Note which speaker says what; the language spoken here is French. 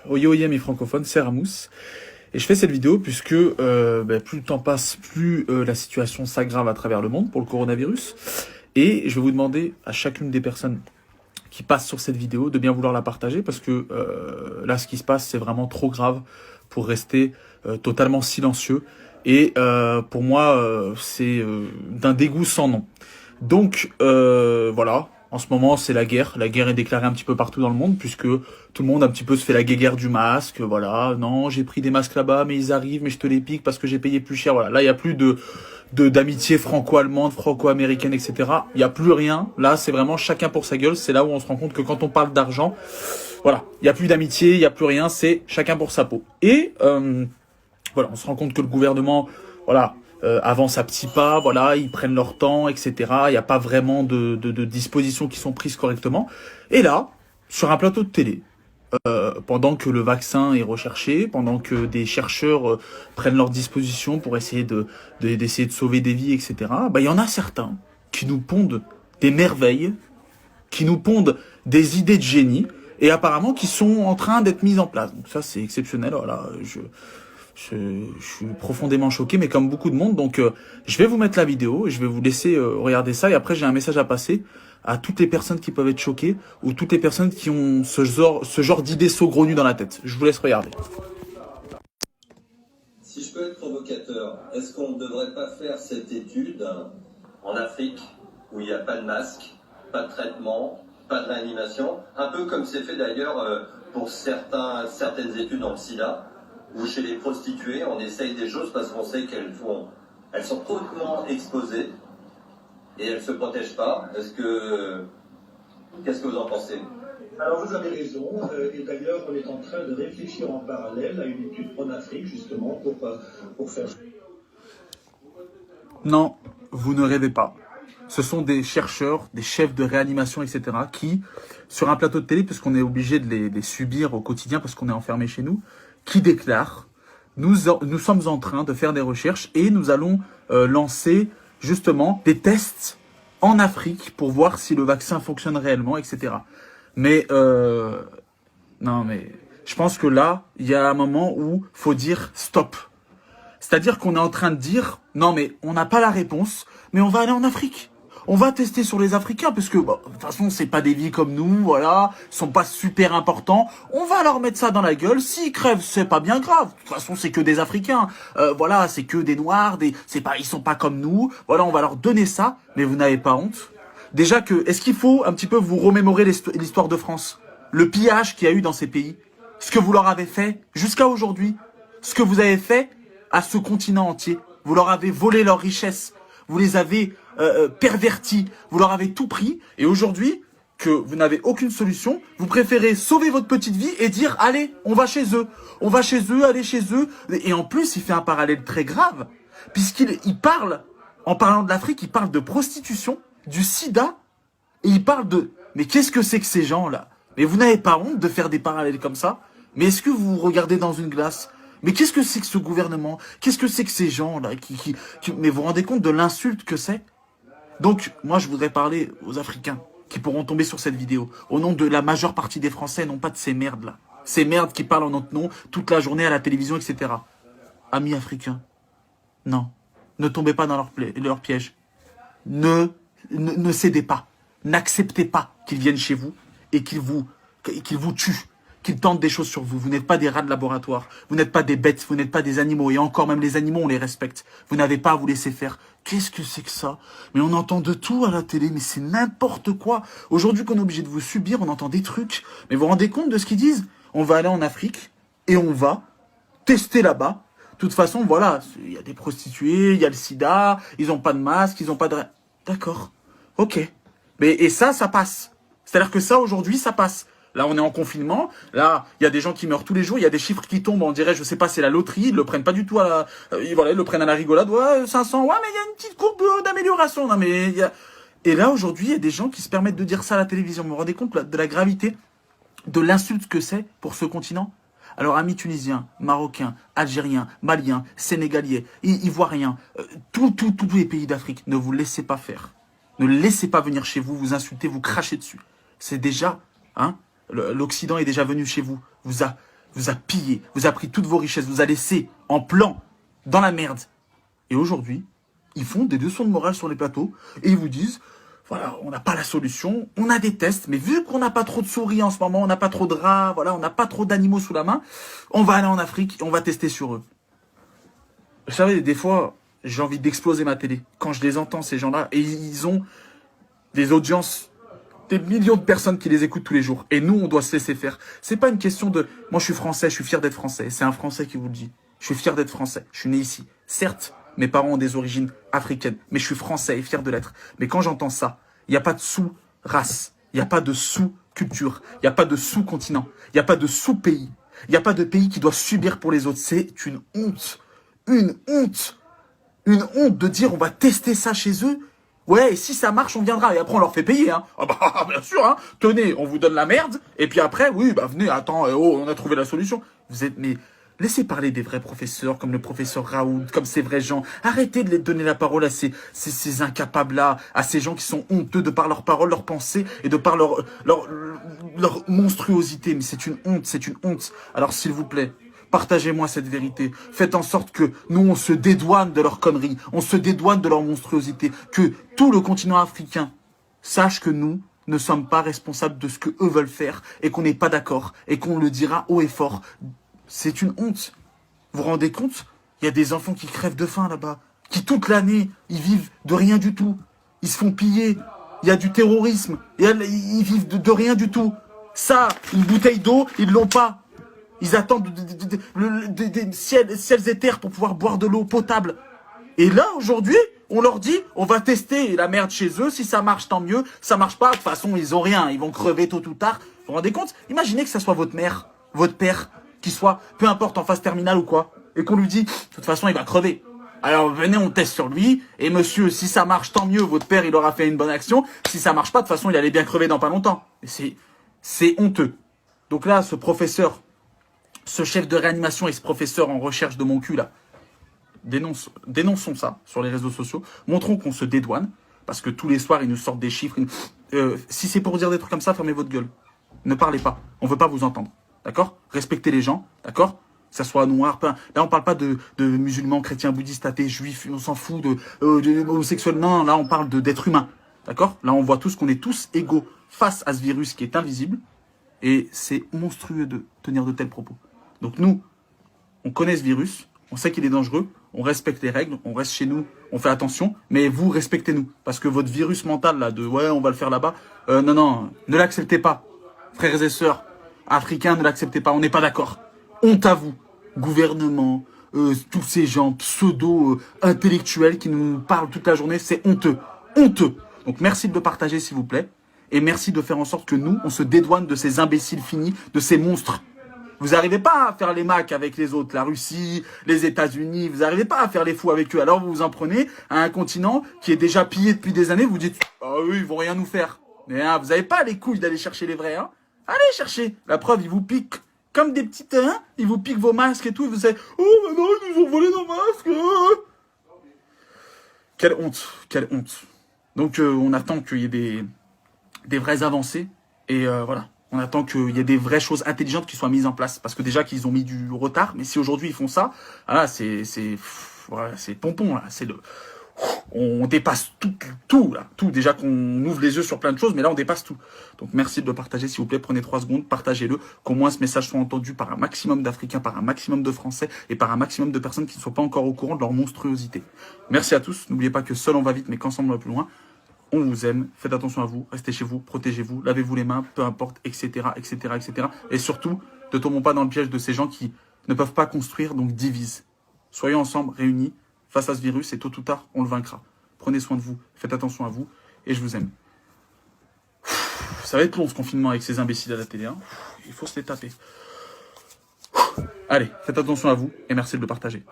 Speaker 1: Oye oye mes francophones, c'est Ramous. Et je fais cette vidéo puisque plus le temps passe, plus la situation s'aggrave à travers le monde pour le coronavirus. Et je vais vous demander à chacune des personnes qui passent sur cette vidéo de bien vouloir la partager parce que là, ce qui se passe, c'est vraiment trop grave pour rester totalement silencieux. Et pour moi, c'est d'un dégoût sans nom. Donc voilà, en ce moment c'est la guerre. La guerre est déclarée un petit peu partout dans le monde puisque tout le monde un petit peu se fait la guéguerre du masque. Voilà, non j'ai pris des masques là-bas mais ils arrivent mais je te les pique parce que j'ai payé plus cher. Voilà, là il y a plus d'amitié franco-allemande, franco-américaine, etc. Il y a plus rien. Là c'est vraiment chacun pour sa gueule. C'est là où on se rend compte que quand on parle d'argent, voilà, il y a plus d'amitié, il y a plus rien. C'est chacun pour sa peau. Et voilà, on se rend compte que le gouvernement, voilà, avance à petits pas, voilà, ils prennent leur temps, etc. Il n'y a pas vraiment de dispositions qui sont prises correctement. Et là, sur un plateau de télé, pendant que le vaccin est recherché, pendant que des chercheurs prennent leurs dispositions pour essayer d'essayer de sauver des vies, etc., bah, il y en a certains qui nous pondent des merveilles, qui nous pondent des idées de génie, et apparemment qui sont en train d'être mises en place. Donc ça, c'est exceptionnel, voilà, je suis profondément choqué, mais comme beaucoup de monde. Donc, je vais vous mettre la vidéo et je vais vous laisser regarder ça. Et après, j'ai un message à passer à toutes les personnes qui peuvent être choquées ou toutes les personnes qui ont ce genre d'idées saugrenues dans la tête. Je vous laisse regarder.
Speaker 2: Si je peux être provocateur, est-ce qu'on ne devrait pas faire cette étude en Afrique où il n'y a pas de masque, pas de traitement, pas de réanimation, un peu comme c'est fait d'ailleurs pour certaines études dans le sida, où chez les prostituées, on essaye des choses parce qu'on sait qu'elles sont hautement exposées et elles ne se protègent pas. Qu'est-ce que vous en pensez?
Speaker 3: Alors vous avez raison, et d'ailleurs on est en train de réfléchir en parallèle à une étude en Afrique justement pour faire...
Speaker 1: Non, vous ne rêvez pas. Ce sont des chercheurs, des chefs de réanimation, etc. qui, sur un plateau de télé, puisqu'on est obligé de les subir au quotidien parce qu'on est enfermé chez nous, qui déclarent nous sommes en train de faire des recherches et nous allons lancer justement des tests en Afrique pour voir si le vaccin fonctionne réellement, etc. Mais non, mais je pense que là, il y a un moment où faut dire stop. C'est-à-dire qu'on est en train de dire non, mais on n'a pas la réponse, mais on va aller en Afrique. On va tester sur les Africains parce que de toute façon c'est pas des vies comme nous, voilà, ils sont pas super importants. On va leur mettre ça dans la gueule. S'ils crèvent, c'est pas bien grave. De toute façon c'est que des Africains, voilà, c'est que des Noirs, ils sont pas comme nous. Voilà, on va leur donner ça. Mais vous n'avez pas honte? Déjà que, est-ce qu'il faut un petit peu vous remémorer l'histoire de France, le pillage qu'il y a eu dans ces pays, ce que vous leur avez fait jusqu'à aujourd'hui, ce que vous avez fait à ce continent entier, vous leur avez volé leurs richesses, vous les avez pervertis, vous leur avez tout pris, et aujourd'hui, que vous n'avez aucune solution, vous préférez sauver votre petite vie et dire, allez, on va chez eux, allez chez eux, et en plus, il fait un parallèle très grave, puisqu'il parle, en parlant de l'Afrique, il parle de prostitution, du sida, et il parle de, mais qu'est-ce que c'est que ces gens-là? Mais vous n'avez pas honte de faire des parallèles comme ça? Mais est-ce que vous regardez dans une glace? Mais qu'est-ce que c'est que ce gouvernement? Qu'est-ce que c'est que ces gens-là mais vous vous rendez compte de l'insulte que c'est? Donc, moi, je voudrais parler aux Africains qui pourront tomber sur cette vidéo, au nom de la majeure partie des Français, non pas de ces merdes-là. Ces merdes qui parlent en notre nom toute la journée à la télévision, etc. Amis africains, non, ne tombez pas dans leur piège. Ne cédez pas. N'acceptez pas qu'ils viennent chez vous et qu'ils vous tuent, qu'ils tentent des choses sur vous. Vous n'êtes pas des rats de laboratoire. Vous n'êtes pas des bêtes. Vous n'êtes pas des animaux. Et encore, même les animaux, on les respecte. Vous n'avez pas à vous laisser faire. Qu'est-ce que c'est que ça? Mais on entend de tout à la télé. Mais c'est n'importe quoi. Aujourd'hui qu'on est obligé de vous subir, on entend des trucs. Mais vous vous rendez compte de ce qu'ils disent? On va aller en Afrique et on va tester là-bas. De toute façon, voilà, il y a des prostituées, il y a le sida, ils n'ont pas de masque, ils n'ont pas de... D'accord, ok. Et ça passe. C'est-à-dire que ça, aujourd'hui, ça passe. Là, on est en confinement. Là, il y a des gens qui meurent tous les jours. Il y a des chiffres qui tombent. On dirait, je sais pas, c'est la loterie. Ils le prennent pas du tout à la... voilà, ils le prennent à la rigolade. Ouais, 500. Ouais, mais il y a une petite courbe d'amélioration. Non, mais il y a... Et là, aujourd'hui, il y a des gens qui se permettent de dire ça à la télévision. Vous vous rendez compte de la gravité, de l'insulte que c'est pour ce continent? Alors, amis tunisiens, marocains, algériens, maliens, sénégaliens, ivoiriens, tous les pays d'Afrique, ne vous laissez pas faire. Ne laissez pas venir chez vous, vous insulter, vous cracher dessus. C'est déjà, hein, l'Occident est déjà venu chez vous. vous a pillé, vous a pris toutes vos richesses, vous a laissé en plan, dans la merde. Et aujourd'hui, ils font des leçons de morale sur les plateaux et ils vous disent, voilà, on n'a pas la solution, on a des tests, mais vu qu'on n'a pas trop de souris en ce moment, on n'a pas trop de rats, voilà, on n'a pas trop d'animaux sous la main, on va aller en Afrique et on va tester sur eux. Vous savez, des fois, j'ai envie d'exploser ma télé. Quand je les entends, ces gens-là, et ils ont des audiences, des millions de personnes qui les écoutent tous les jours. Et nous, on doit se laisser faire. C'est pas une question de, moi je suis français, je suis fier d'être français. C'est un Français qui vous le dit. Je suis fier d'être français. Je suis né ici. Certes, mes parents ont des origines africaines, mais je suis français et fier de l'être. Mais quand j'entends ça, il n'y a pas de sous-race, il n'y a pas de sous-culture, il n'y a pas de sous-continent, il n'y a pas de sous-pays, il n'y a pas de pays qui doit subir pour les autres. C'est une honte. Une honte. Une honte de dire on va tester ça chez eux. Ouais, et si ça marche, on viendra. Et après, on leur fait payer, hein. Ah bah, bien sûr, hein. Tenez, on vous donne la merde. Et puis après, oui, bah, venez, attends, oh, on a trouvé la solution. Vous êtes, mais, laissez parler des vrais professeurs, comme le professeur Raoult, comme ces vrais gens. Arrêtez de les donner la parole à ces incapables-là, à ces gens qui sont honteux de par leurs paroles, leurs pensées, et de par leur monstruosité. Mais c'est une honte, c'est une honte. Alors, s'il vous plaît, partagez-moi cette vérité. Faites en sorte que nous, on se dédouane de leurs conneries. On se dédouane de leur monstruosité. Que tout le continent africain sache que nous ne sommes pas responsables de ce que eux veulent faire et qu'on n'est pas d'accord et qu'on le dira haut et fort. C'est une honte. Vous vous rendez compte? Il y a des enfants qui crèvent de faim là-bas, qui toute l'année, ils vivent de rien du tout. Ils se font piller. Il y a du terrorisme. Ils vivent de rien du tout. Ça, une bouteille d'eau, ils l'ont pas. Ils attendent des ciels et terres pour pouvoir boire de l'eau potable. Et là, aujourd'hui, on leur dit, on va tester la merde chez eux. Si ça marche, tant mieux. Ça marche pas, de toute façon, ils ont rien. Ils vont crever tôt ou tard. Vous vous rendez compte? Imaginez que ça soit votre mère, votre père, qui soit, peu importe, en phase terminale ou quoi. Et qu'on lui dit, de toute façon, il va crever. Alors venez, on teste sur lui. Et monsieur, si ça marche, tant mieux. Votre père, il aura fait une bonne action. Si ça marche pas, de toute façon, il allait bien crever dans pas longtemps. C'est honteux. Donc là, ce professeur, ce chef de réanimation et ce professeur en recherche de mon cul là, dénonçons ça sur les réseaux sociaux, montrons qu'on se dédouane, parce que tous les soirs ils nous sortent des chiffres. Si c'est pour dire des trucs comme ça, fermez votre gueule. Ne parlez pas, on veut pas vous entendre. D'accord? Respectez les gens, d'accord? Que ça soit noir, là on parle pas de musulmans, chrétiens, bouddhistes, athées, juifs, on s'en fout de homosexuels, non, là on parle d'êtres humains. D'accord? Là on voit tous qu'on est tous égaux face à ce virus qui est invisible, et c'est monstrueux de tenir de tels propos. Donc nous, on connaît ce virus, on sait qu'il est dangereux, on respecte les règles, on reste chez nous, on fait attention, mais vous, respectez-nous. Parce que votre virus mental, là, de « ouais, on va le faire là-bas », non, ne l'acceptez pas. Frères et sœurs africains, ne l'acceptez pas, on n'est pas d'accord. Honte à vous, gouvernement, tous ces gens pseudo-intellectuels qui nous parlent toute la journée, c'est honteux, honteux. Donc merci de le partager, s'il vous plaît, et merci de faire en sorte que nous, on se dédouane de ces imbéciles finis, de ces monstres. Vous n'arrivez pas à faire les macs avec les autres, la Russie, les États-Unis, vous n'arrivez pas à faire les fous avec eux. Alors vous vous en prenez à un continent qui est déjà pillé depuis des années, vous dites « Ah oui, ils vont rien nous faire ». Mais hein, vous n'avez pas les couilles d'aller chercher les vrais. Hein. Allez chercher. La preuve, ils vous piquent comme des petites... Hein, ils vous piquent vos masques et tout, et vous savez « Oh, maintenant ils nous ont volé nos masques hein. !» Quelle honte, quelle honte. Donc on attend qu'il y ait des vraies avancées, et voilà. On attend qu'il y ait des vraies choses intelligentes qui soient mises en place. Parce que déjà qu'ils ont mis du retard. Mais si aujourd'hui ils font ça, voilà, c'est pompon, là. On dépasse tout, là. Tout. Déjà qu'on ouvre les yeux sur plein de choses, mais là on dépasse tout. Donc merci de le partager, s'il vous plaît. Prenez 3 secondes, partagez-le. Qu'au moins ce message soit entendu par un maximum d'Africains, par un maximum de Français et par un maximum de personnes qui ne sont pas encore au courant de leur monstruosité. Merci à tous. N'oubliez pas que seul on va vite, mais qu'ensemble on va plus loin. On vous aime, faites attention à vous, restez chez vous, protégez-vous, lavez-vous les mains, peu importe, etc., etc., etc. Et surtout, ne tombons pas dans le piège de ces gens qui ne peuvent pas construire, donc divisent. Soyons ensemble, réunis, face à ce virus, et tôt ou tard, on le vaincra. Prenez soin de vous, faites attention à vous, et je vous aime. Ça va être long ce confinement avec ces imbéciles à la télé, hein. Il faut se les taper. Allez, faites attention à vous, et merci de le partager.